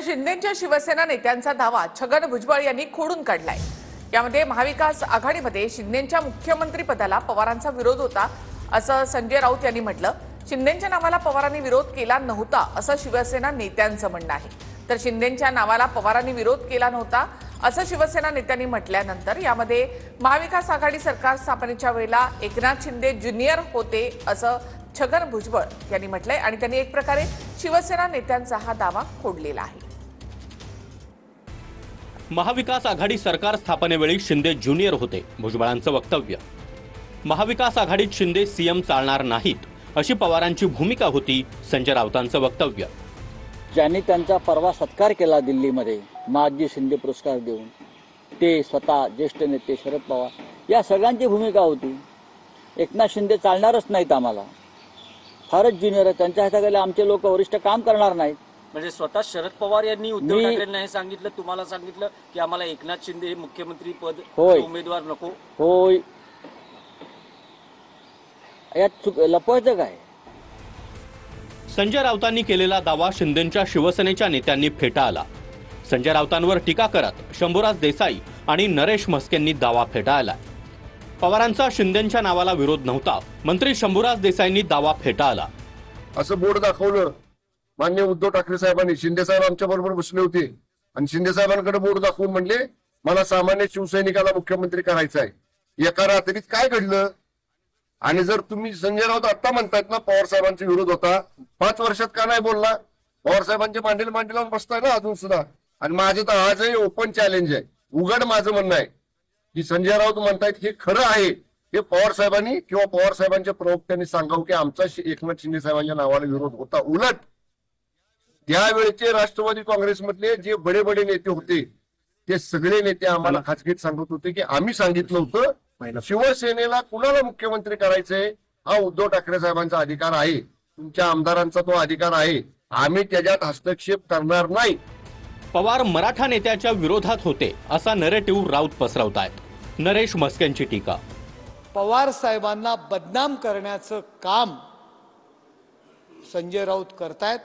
शिंदेच्या शिवसेना नेत्यांचा दावा छगन भुजबळ यांनी खोडून काढलाय। यामध्ये महाविकास आघाडीमध्ये शिंदेच्या मुख्यमंत्री पदाला पवारांचा विरोध होता असं संजय राऊत यांनी म्हटलं। शिंदेच्या नावाला पवारांनी विरोध केला नव्हता असं शिवसेना नेत्यांचं म्हणणं आहे। तर शिंदेच्या नावाला पवारांनी विरोध केला नव्हता असं शिवसेना नेत्यांनी म्हटल्यानंतर यामध्ये महाविकास आघाडी सरकार स्थापनेच्या वेळेला एकनाथ शिंदे ज्युनियर होते असं छगन भुजबळ यांनी म्हटलंय आणि त्यांनी एक प्रकारे शिवसेना नेत्यांचा हा दावा खोडलेला आहे। महाविकास आघाडी सरकार स्थापनेवेळी शिंदे ज्युनियर होते, भुजबळांचं वक्तव्य। महाविकास आघाडीत शिंदे सीएम चालणार नाहीत अशी पवारांची भूमिका होती, संजय राऊतांचं वक्तव्य। ज्यांनी त्यांचा परवा सत्कार केला दिल्लीमध्ये महाजी शिंदे पुरस्कार देऊन, ते स्वतः ज्येष्ठ नेते शरद पवार या सगळ्यांची भूमिका होती। एकनाथ शिंदे चालणारच नाहीत, आम्हाला फारच ज्युनियर आहे, त्यांच्या हाताखाली आमचे लोक वरिष्ठ काम करणार नाहीत। म्हणजे स्वतः शरद पवार यांनी उद्धव ठाकरेंना हे सांगितलं, तुम्हाला सांगितलं की आम्हाला एकनाथ शिंदे हे मुख्यमंत्री पद उमेदवार नको। होय, यात लपवायचं काय? संजय राऊतांनी केलेला दावा शिंदेच्या शिवसेनेच्या नेत्यांनी फेटाळला। संजय राऊतांवर टीका करत शंभूराज देसाई आणि नरेश म्हस्केंनी दावा फेटाळला। पवारांचा शिंदेच्या नावाला विरोध नव्हता, मंत्री शंभूराज देसाईंनी दावा फेटाळला। असं बोर्ड दाखवलं माननीय उद्धव ठाकरे साहेबांनी। शिंदे साहेब आमच्या बरोबर बसले होते आणि शिंदे साहेबांकडे बोर्ड दाखवून म्हणले मला सामान्य शिवसैनिकाला मुख्यमंत्री करायचं आहे। एका रात्रीत काय घडलं? आणि जर तुम्ही संजय राऊत आता म्हणतायत ना पवार साहेबांचा विरोध होता, 5 वर्षात का नाही बोलला? पवार साहेबांचे मांडील लावून बसताय ना अजून सुद्धा। आणि माझं तर आजही ओपन चॅलेंज आहे, उघड माझं म्हणणं आहे की संजय राऊत म्हणतायत हे खरं आहे, हे पवार साहेबांनी किंवा पवार साहेबांच्या प्रवक्त्यांनी सांगावं की आमचा एकनाथ शिंदे साहेबांच्या नावाला विरोध होता। उलट त्यावेळेचे राष्ट्रवादी काँग्रेसमधले जे बडे बडे नेते होते ते सगळे नेते आम्हाला खासगीत सांगत होते की आम्ही सांगितलं होतं शिवसेनेला कुणाला मुख्यमंत्री करायचंय हा उद्धव ठाकरे साहेबांचा अधिकार आहे, तुमच्या आमदारांचा तो अधिकार आहे, आम्ही त्याच्यात हस्तक्षेप करणार नाही। पवार मराठा नेत्याच्या विरोधात होते असा नरेटिव्ह राऊत पसरवतायत। नरेश म्हस्केंची टीका। पवार साहेबांना बदनाम करण्याचं काम संजय राऊत करतायत।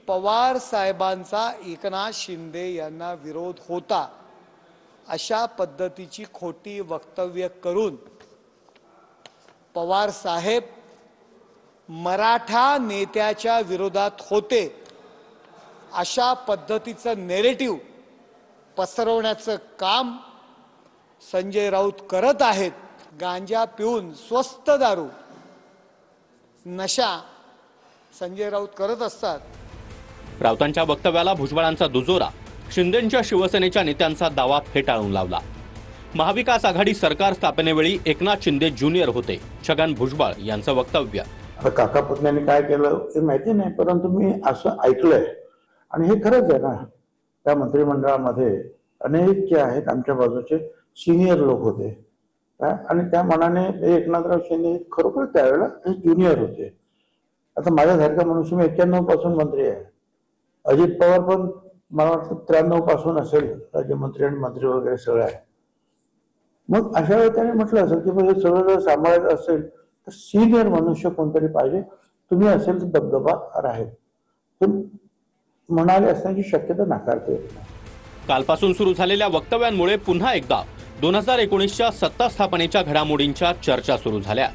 पवार साहेबांचा एकनाथ शिंदे यांना विरोध होता अशा पद्धतीची खोटी वक्तव्य करून पवार साहेब मराठा नेत्याच्या विरोधात होते अशा पद्धतीचं नेरेटिव्ह पसरवण्याचं काम संजय राऊत करत आहेत। गांजा पिऊन स्वस्त दारू नशा संजय राऊत करत असतात। राऊतांच्या वक्तव्याला भुजबळांचा दुजोरा, शिंदेच्या शिवसेनेच्या नेत्यांचा दावा फेटाळून लावला। महाविकास आघाडी सरकार स्थापनेवेळी एकनाथ शिंदे ज्युनियर होते, छगन भुजबळ यांचं वक्तव्य। काका पुतण्यांनी काय केलं हे माहिती नाही, परंतु मी असं ऐकलंय आणि हे खरंच आहे ना। त्या मंत्रिमंडळामध्ये अनेक जे आहेत आमच्या बाजूचे सिनियर लोक होते आणि त्या मनाने एकनाथराव शिंदे खरोखर त्यावेळेला ज्युनियर होते। आता माझ्यासारखा मनुष्य मी 91 पासून मंत्री आहे, अजित पवार पण मला वाटतं 93 पासून असेल राज्यमंत्री आणि मंत्री वगैरे सगळं आहे। मग अशा वेळी त्याने म्हटलं असेल की हे सगळं जर सांभाळायचं असेल तर सिनियर मनुष्य कोणतरी पाहिजे, तुम्ही असेल तर दबदबा राहील, ते म्हणाले असण्याची शक्यता नाकारता येत नाही। कालपासून सुरू झालेल्या वक्तव्यांमुळे पुन्हा एकदा 2019च्या सत्ता स्थापनेच्या घडामोडींच्या चर्चा सुरू झाल्या।